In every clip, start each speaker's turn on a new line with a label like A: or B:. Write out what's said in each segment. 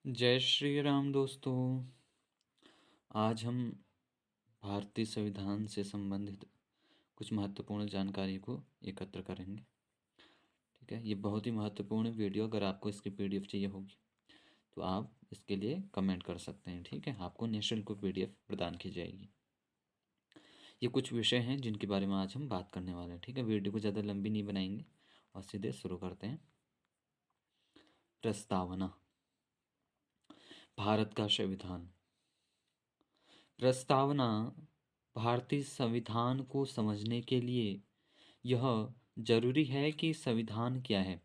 A: जय श्री राम दोस्तों। आज हम भारतीय संविधान से संबंधित कुछ महत्वपूर्ण जानकारी को एकत्र करेंगे। ठीक है, ये बहुत ही महत्वपूर्ण वीडियो। अगर आपको इसकी पीडीएफ चाहिए होगी तो आप इसके लिए कमेंट कर सकते हैं। ठीक है, आपको निःशुल्क पीडीएफ प्रदान की जाएगी। ये कुछ विषय हैं जिनके बारे में आज हम बात करने वाले हैं। ठीक है, वीडियो को ज़्यादा लंबी नहीं बनाएंगे और सीधे शुरू करते हैं। प्रस्तावना। भारत का संविधान। प्रस्तावना भारतीय संविधान को समझने के लिए यह जरूरी है कि संविधान क्या है,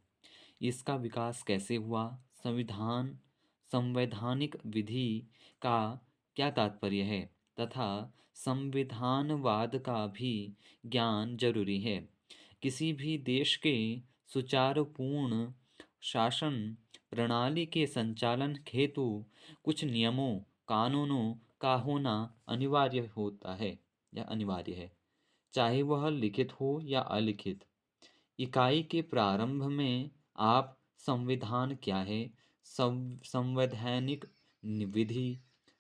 A: इसका विकास कैसे हुआ, संविधान संवैधानिक विधि का क्या तात्पर्य है तथा संविधानवाद का भी ज्ञान जरूरी है। किसी भी देश के सुचारुपूर्ण शासन प्रणाली के संचालन हेतु कुछ नियमों कानूनों का होना अनिवार्य होता है या अनिवार्य है, चाहे वह लिखित हो या अलिखित। इकाई के प्रारंभ में आप संविधान क्या है, संवैधानिक विधि,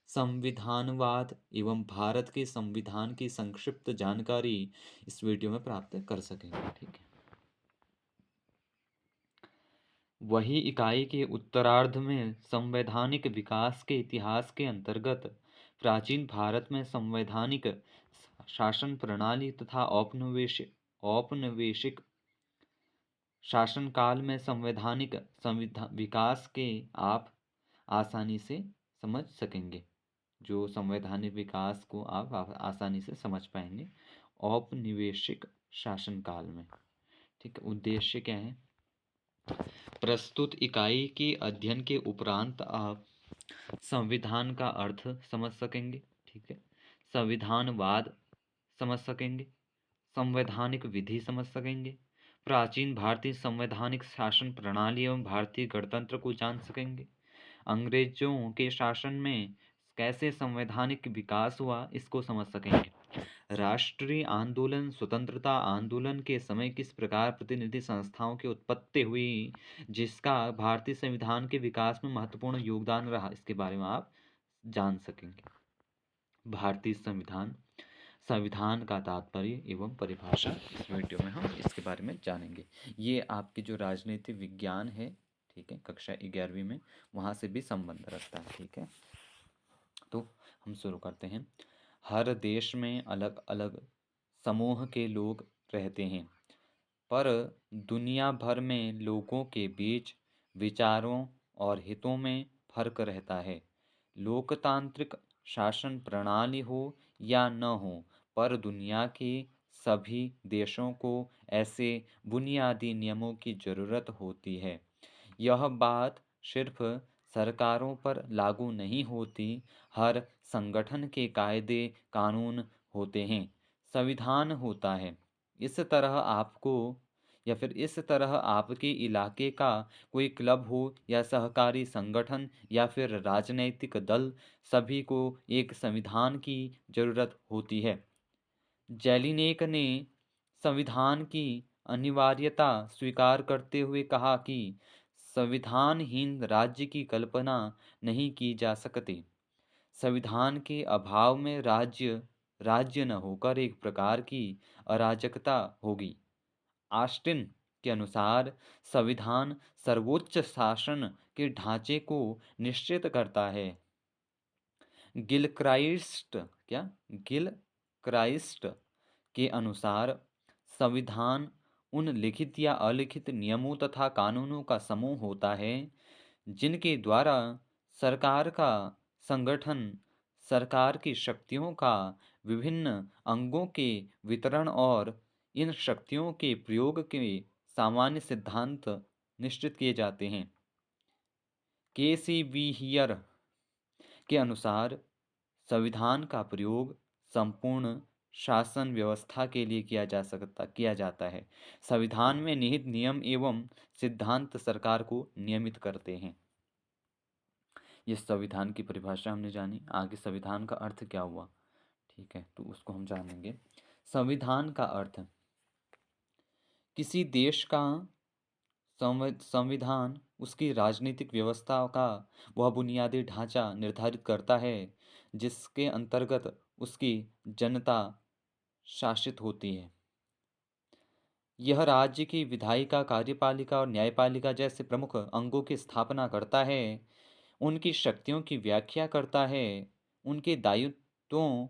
A: संविधानवाद एवं भारत के संविधान की संक्षिप्त जानकारी इस वीडियो में प्राप्त कर सकेंगे। ठीक है, वही इकाई के उत्तरार्ध में संवैधानिक विकास के इतिहास के अंतर्गत प्राचीन भारत में संवैधानिक शासन प्रणाली तथा औपनिवेशिक शासन काल में संवैधानिक विकास के आप आसानी से समझ सकेंगे। जो संवैधानिक विकास को आप आसानी से समझ पाएंगे औपनिवेशिक शासन काल में। ठीक है, उद्देश्य क्या है? प्रस्तुत इकाई के अध्ययन के उपरांत आप संविधान का अर्थ समझ सकेंगे। ठीक है, संविधानवाद समझ सकेंगे, संवैधानिक विधि समझ सकेंगे, प्राचीन भारतीय संवैधानिक शासन प्रणाली एवं भारतीय गणतंत्र को जान सकेंगे, अंग्रेजों के शासन में कैसे संवैधानिक विकास हुआ इसको समझ सकेंगे, राष्ट्रीय आंदोलन स्वतंत्रता आंदोलन के समय किस प्रकार प्रतिनिधि संस्थाओं की उत्पत्ति हुई जिसका भारतीय संविधान के विकास में महत्वपूर्ण योगदान रहा, इसके बारे में आप जान सकेंगे। भारतीय संविधान, संविधान का तात्पर्य एवं परिभाषा इस वीडियो में हम इसके बारे में जानेंगे। ये आपकी जो राजनीतिक विज्ञान है, ठीक है, कक्षा 11वीं में वहाँ से भी संबंध रखता है। ठीक है, तो हम शुरू करते हैं। हर देश में अलग अलग समूह के लोग रहते हैं, पर दुनिया भर में लोगों के बीच विचारों और हितों में फर्क रहता है। लोकतांत्रिक शासन प्रणाली हो या न हो, पर दुनिया के सभी देशों को ऐसे बुनियादी नियमों की ज़रूरत होती है। यह बात सिर्फ सरकारों पर लागू नहीं होती, हर संगठन के कायदे कानून होते हैं, संविधान होता है। इस तरह आपको या फिर इस तरह आपके इलाके का कोई क्लब हो या सहकारी संगठन या फिर राजनैतिक दल, सभी को एक संविधान की जरूरत होती है। जेलिनेक ने संविधान की अनिवार्यता स्वीकार करते हुए कहा कि संविधानहीन राज्य की कल्पना नहीं की जा सकती। संविधान के अभाव में राज्य राज्य न होकर एक प्रकार की अराजकता होगी। ऑस्टिन के अनुसार संविधान सर्वोच्च शासन के ढांचे को निश्चित करता है। गिलक्राइस्ट गिलक्राइस्ट के अनुसार संविधान उन लिखित या अलिखित नियमों तथा कानूनों का समूह होता है जिनके द्वारा सरकार का संगठन, सरकार की शक्तियों का विभिन्न अंगों के वितरण और इन शक्तियों के प्रयोग के सामान्य सिद्धांत निश्चित किए जाते हैं। के.सी. वीहियर के अनुसार संविधान का प्रयोग संपूर्ण शासन व्यवस्था के लिए किया जाता है। संविधान में निहित नियम एवं सिद्धांत सरकार को नियमित करते हैं। ये संविधान की परिभाषा हमने जानी। आगे संविधान का अर्थ क्या हुआ, ठीक है, तो उसको हम जानेंगे। संविधान का अर्थ किसी देश का संविधान उसकी राजनीतिक व्यवस्था का वह बुनियादी ढांचा निर्धारित करता है जिसके अंतर्गत उसकी जनता शासित होती है। यह राज्य की विधायिका, कार्यपालिका और न्यायपालिका जैसे प्रमुख अंगों की स्थापना करता है, उनकी शक्तियों की व्याख्या करता है, उनके दायित्वों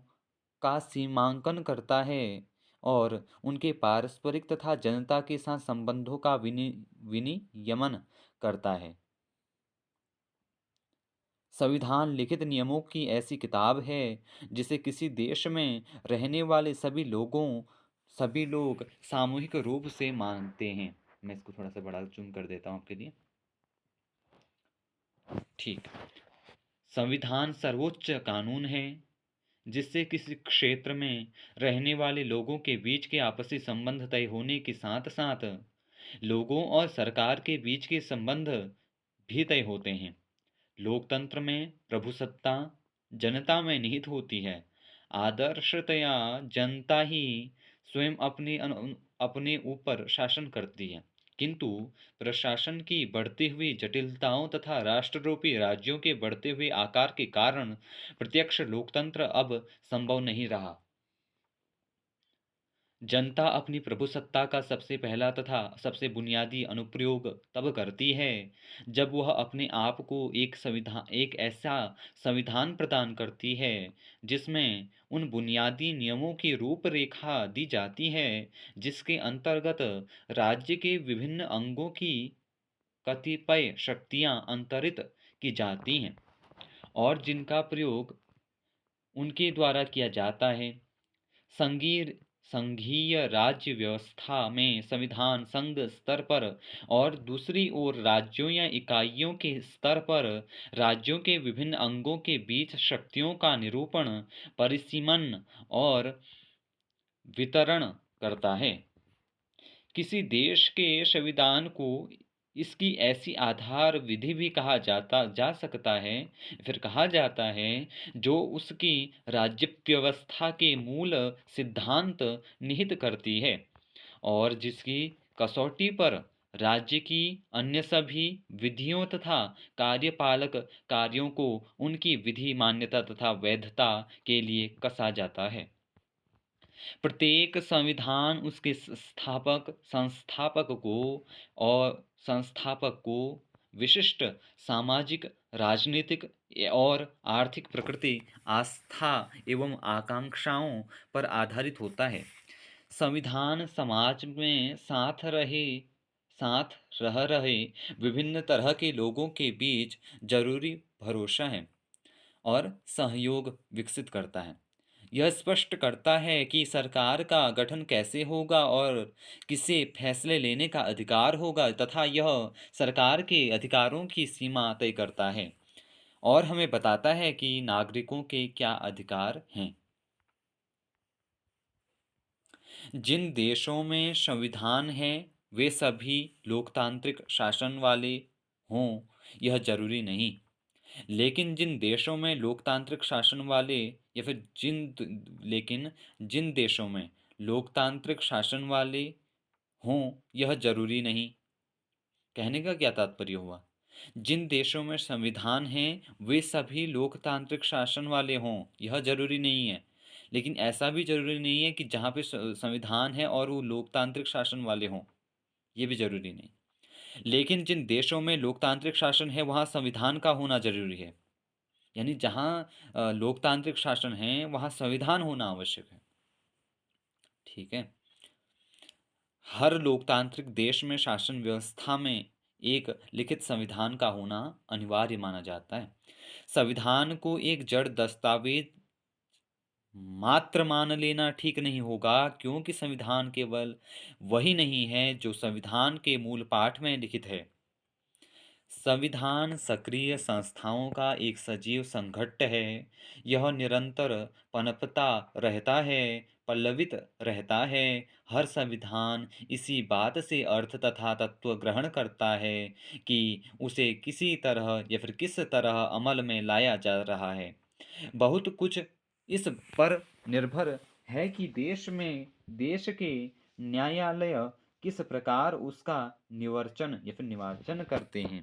A: का सीमांकन करता है और उनके पारस्परिक तथा जनता के साथ संबंधों का विनियमन करता है। संविधान लिखित नियमों की ऐसी किताब है जिसे किसी देश में रहने वाले सभी लोग सामूहिक रूप से मानते हैं। मैं इसको थोड़ा सा बड़ा जूम कर देता हूँ आपके लिए। ठीक। संविधान सर्वोच्च कानून है जिससे किसी क्षेत्र में रहने वाले लोगों के बीच के आपसी संबंध तय होने के साथ साथ लोगों और सरकार के बीच के संबंध भी तय होते हैं। लोकतंत्र में प्रभुसत्ता जनता में निहित होती है। आदर्शतया जनता ही स्वयं अपने ऊपर शासन करती है, किंतु प्रशासन की बढ़ती हुई जटिलताओं तथा राष्ट्ररूपी राज्यों के बढ़ते हुए आकार के कारण प्रत्यक्ष लोकतंत्र अब संभव नहीं रहा। जनता अपनी प्रभुसत्ता का सबसे पहला तथा सबसे बुनियादी अनुप्रयोग तब करती है जब वह अपने आप को एक ऐसा संविधान प्रदान करती है जिसमें उन बुनियादी नियमों की रूपरेखा दी जाती है जिसके अंतर्गत राज्य के विभिन्न अंगों की कतिपय शक्तियां अंतरित की जाती हैं और जिनका प्रयोग उनके द्वारा किया जाता है। संघीय राज्य व्यवस्था में संविधान संघ स्तर पर और दूसरी ओर राज्यों या इकाइयों के स्तर पर राज्यों के विभिन्न अंगों के बीच शक्तियों का निरूपण, परिसीमन और वितरण करता है। किसी देश के संविधान को इसकी ऐसी आधार विधि भी जा सकता है, फिर कहा जाता है, जो उसकी राज्य व्यवस्था के मूल सिद्धांत निहित करती है और जिसकी कसौटी पर राज्य की अन्य सभी विधियों तथा कार्यपालक कार्यों को उनकी विधि मान्यता तथा वैधता के लिए कसा जाता है। प्रत्येक संविधान उसके संस्थापक को विशिष्ट सामाजिक, राजनीतिक और आर्थिक प्रकृति, आस्था एवं आकांक्षाओं पर आधारित होता है। संविधान समाज में साथ रह रहे विभिन्न तरह के लोगों के बीच जरूरी भरोसा है और सहयोग विकसित करता है। यह स्पष्ट करता है कि सरकार का गठन कैसे होगा और किसे फैसले लेने का अधिकार होगा तथा यह सरकार के अधिकारों की सीमा तय करता है और हमें बताता है कि नागरिकों के क्या अधिकार हैं। जिन देशों में संविधान है वे सभी लोकतांत्रिक शासन वाले हों यह जरूरी नहीं, लेकिन जिन देशों में लोकतांत्रिक शासन वाले या फिर जिन देशों में लोकतांत्रिक शासन वाले हों यह जरूरी नहीं। कहने का क्या तात्पर्य हुआ? जिन देशों में संविधान है वे सभी लोकतांत्रिक शासन वाले हों यह जरूरी नहीं है, लेकिन ऐसा भी जरूरी नहीं है कि जहाँ पे संविधान है और वो लोकतांत्रिक शासन वाले हों, ये भी जरूरी नहीं। लेकिन जिन देशों में लोकतांत्रिक शासन है वहाँ संविधान का होना जरूरी है, यानी जहाँ लोकतांत्रिक शासन है वहाँ संविधान होना आवश्यक है। ठीक है। हर लोकतांत्रिक देश में शासन व्यवस्था में एक लिखित संविधान का होना अनिवार्य माना जाता है। संविधान को एक जड़ दस्तावेज मात्र मान लेना ठीक नहीं होगा, क्योंकि संविधान केवल वही नहीं है जो संविधान के मूल पाठ में लिखित है। संविधान सक्रिय संस्थाओं का एक सजीव संघट्ट है। यह निरंतर पनपता रहता है, पल्लवित रहता है। हर संविधान इसी बात से अर्थ तथा तत्व ग्रहण करता है कि उसे किसी तरह या फिर किस तरह अमल में लाया जा रहा है। बहुत कुछ इस पर निर्भर है कि देश के न्यायालय किस प्रकार उसका निवर्चन या फिर निवार्चन करते हैं।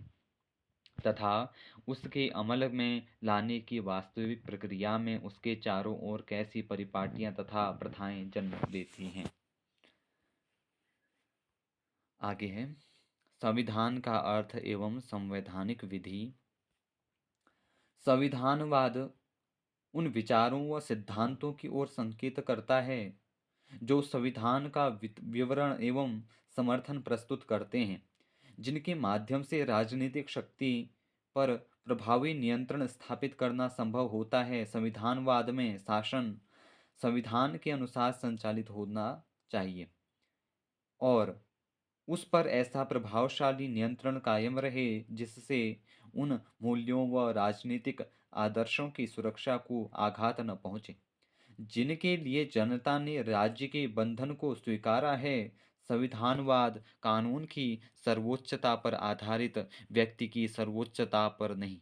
A: तथा उसके अमल में लाने की वास्तविक प्रक्रिया में उसके चारों ओर कैसी परिपाटियां तथा प्रथाएं जन्म लेती हैं। आगे है संविधान का अर्थ एवं संवैधानिक विधि। संविधानवाद उन विचारों व सिद्धांतों की ओर संकेत करता है जो संविधान का विवरण एवं समर्थन प्रस्तुत करते हैं, जिनके माध्यम से राजनीतिक शक्ति पर प्रभावी नियंत्रण स्थापित करना संभव होता है। संविधानवाद में शासन संविधान के अनुसार संचालित होना चाहिए और उस पर ऐसा प्रभावशाली नियंत्रण कायम रहे जिससे उन मूल्यों व राजनीतिक आदर्शों की सुरक्षा को आघात न पहुंचे जिनके लिए जनता ने राज्य के बंधन को स्वीकारा है। संविधानवाद कानून की सर्वोच्चता पर आधारित, व्यक्ति की सर्वोच्चता पर नहीं।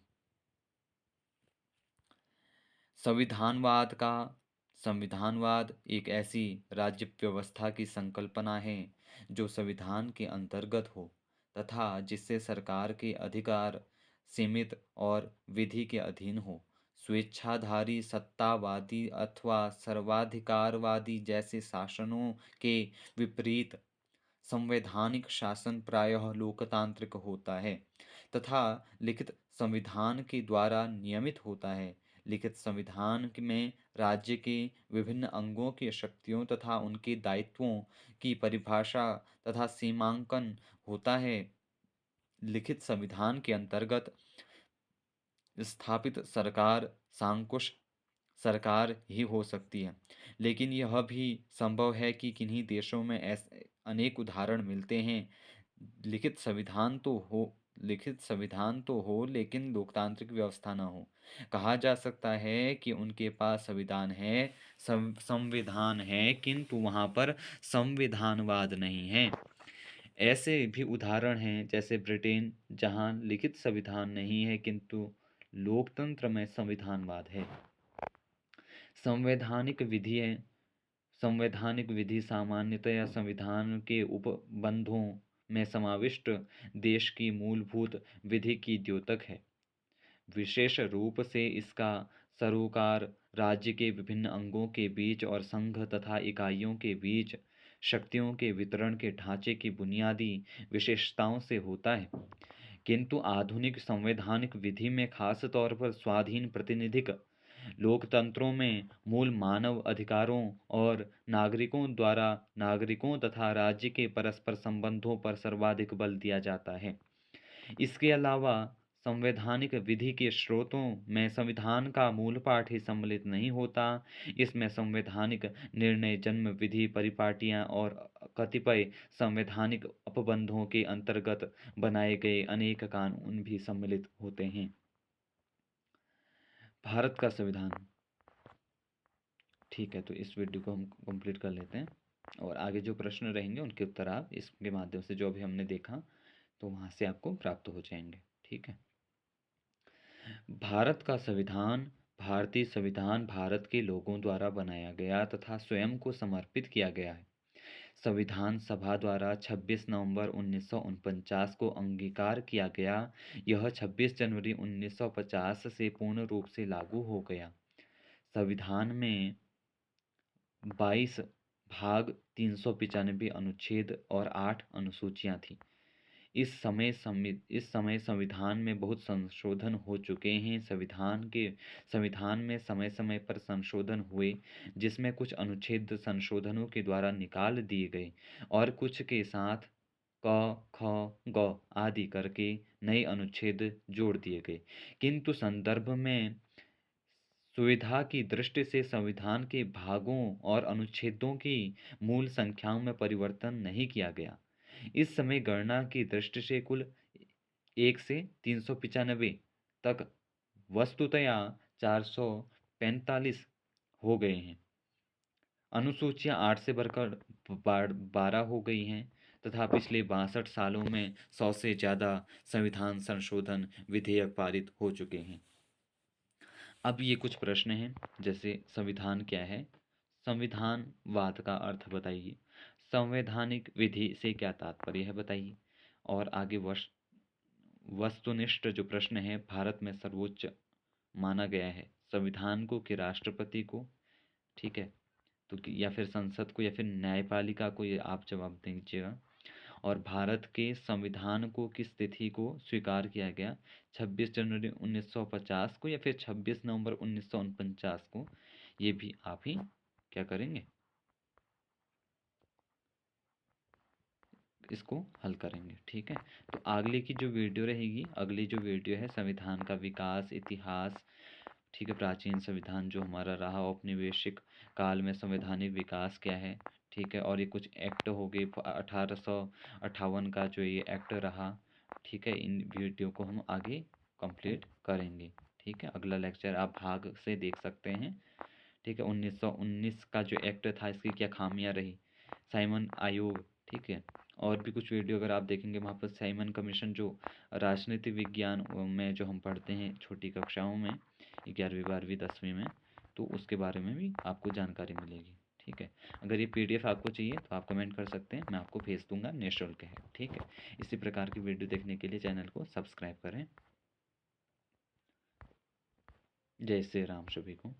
A: संविधानवाद एक ऐसी राज्य व्यवस्था की संकल्पना है जो संविधान के अंतर्गत हो तथा जिससे सरकार के अधिकार सीमित और विधि के अधीन हो। स्वेच्छाधारी, सत्तावादी अथवा सर्वाधिकारवादी जैसे शासनों के विपरीत संवैधानिक शासन प्रायः लोकतांत्रिक होता है तथा लिखित संविधान के द्वारा नियमित होता है। लिखित संविधान में राज्य के विभिन्न अंगों की शक्तियों तथा उनके दायित्वों की परिभाषा तथा सीमांकन होता है। लिखित संविधान के अंतर्गत स्थापित सरकार सांकुश सरकार ही हो सकती है, लेकिन यह भी संभव है कि किन्हीं देशों में ऐसे अनेक उदाहरण मिलते हैं। लिखित संविधान तो हो लेकिन लोकतांत्रिक व्यवस्था ना हो। कहा जा सकता है कि उनके पास संविधान है किंतु वहां पर संविधानवाद नहीं है। ऐसे भी उदाहरण हैं जैसे ब्रिटेन, जहां लिखित संविधान नहीं है किंतु लोकतंत्र में संविधानवाद है। संवैधानिक विधि है। संवैधानिक विधि सामान्यतया संविधान के उपबंधों में समाविष्ट देश की मूलभूत विधि की द्योतक है। विशेष रूप से इसका सरोकार राज्य के विभिन्न अंगों के बीच और संघ तथा इकाइयों के बीच शक्तियों के वितरण के ढांचे की बुनियादी विशेषताओं से होता है। किंतु आधुनिक संवैधानिक विधि में खास तौर पर स्वाधीन प्रातिनिधिक लोकतंत्रों में मूल मानव अधिकारों और नागरिकों तथा राज्य के परस्पर संबंधों पर सर्वाधिक बल दिया जाता है। इसके अलावा संवैधानिक विधि के स्रोतों में संविधान का मूल पाठ ही सम्मिलित नहीं होता। इसमें संवैधानिक निर्णय, जन्म विधि, परिपाटियां और कतिपय संवैधानिक उपबंधों के अंतर्गत बनाए गए अनेक कानून भी सम्मिलित होते हैं। भारत का संविधान। ठीक है, तो इस वीडियो को हम कंप्लीट कर लेते हैं और आगे जो प्रश्न रहेंगे उनके उत्तर आप इसके माध्यम से जो भी हमने देखा तो वहाँ से आपको प्राप्त हो जाएंगे। ठीक है। भारत का संविधान। भारतीय संविधान भारत के लोगों द्वारा बनाया गया तथा स्वयं को समर्पित किया गया है। संविधान सभा द्वारा 26 नवंबर 1949 को अंगीकार किया गया। यह 26 जनवरी 1950 से पूर्ण रूप से लागू हो गया। संविधान में 22 भाग, 395 अनुच्छेद और 8 अनुसूचियां थीं। इस समय संविधान में बहुत संशोधन हो चुके हैं। संविधान में समय समय पर संशोधन हुए, जिसमें कुछ अनुच्छेद संशोधनों के द्वारा निकाल दिए गए और कुछ के साथ क, ख, ग आदि करके नए अनुच्छेद जोड़ दिए गए। किंतु संदर्भ में सुविधा की दृष्टि से संविधान के भागों और अनुच्छेदों की मूल संख्याओं में परिवर्तन नहीं किया गया। इस समय गणना की दृष्टि से कुल 1 से 395 तक वस्तुतया 445 हो गए हैं। अनुसूचियां 8 से बढ़कर 12 हो गई हैं तथा पिछले 62 सालों में 100 से ज़्यादा संविधान संशोधन विधेयक पारित हो चुके हैं। अब ये कुछ प्रश्न हैं, जैसे संविधान क्या है, संविधानवाद का अर्थ बताइए, संवैधानिक विधि से क्या तात्पर्य है बताइए, और आगे वस्तुनिष्ठ जो प्रश्न है, भारत में सर्वोच्च माना गया है संविधान को कि राष्ट्रपति को, ठीक है, तो या फिर संसद को या फिर न्यायपालिका को, ये आप जवाब दीजिएगा। और भारत के संविधान को किस तिथि को स्वीकार किया गया, 26 जनवरी 1950 को या फिर 26 नवंबर 1949 को, ये भी आप ही क्या करेंगे, इसको हल करेंगे। ठीक है, तो अगले की जो वीडियो रहेगी, अगली जो वीडियो है संविधान का विकास इतिहास, ठीक है, प्राचीन संविधान जो हमारा रहा, औपनिवेशिक काल में संवैधानिक विकास क्या है, ठीक है, और ये कुछ एक्ट हो गए 1858 का जो ये एक्ट रहा, ठीक है, इन वीडियो को हम आगे कंप्लीट करेंगे। ठीक है, अगला लेक्चर आप भाग से देख सकते हैं। ठीक है, 1919 का जो एक्ट था, इसकी क्या खामियां रही, साइमन आयोग, ठीक है, और भी कुछ वीडियो अगर आप देखेंगे वहाँ पर साइमन कमीशन जो राजनीति विज्ञान में जो हम पढ़ते हैं छोटी कक्षाओं में, 11वीं 12वीं 10वीं में, तो उसके बारे में भी आपको जानकारी मिलेगी। ठीक है, अगर ये पीडीएफ आपको चाहिए तो आप कमेंट कर सकते हैं, मैं आपको भेज दूंगा, निःशुल्क है। ठीक है, इसी प्रकार की वीडियो देखने के लिए चैनल को सब्सक्राइब करें। जय श्री राम सभी को।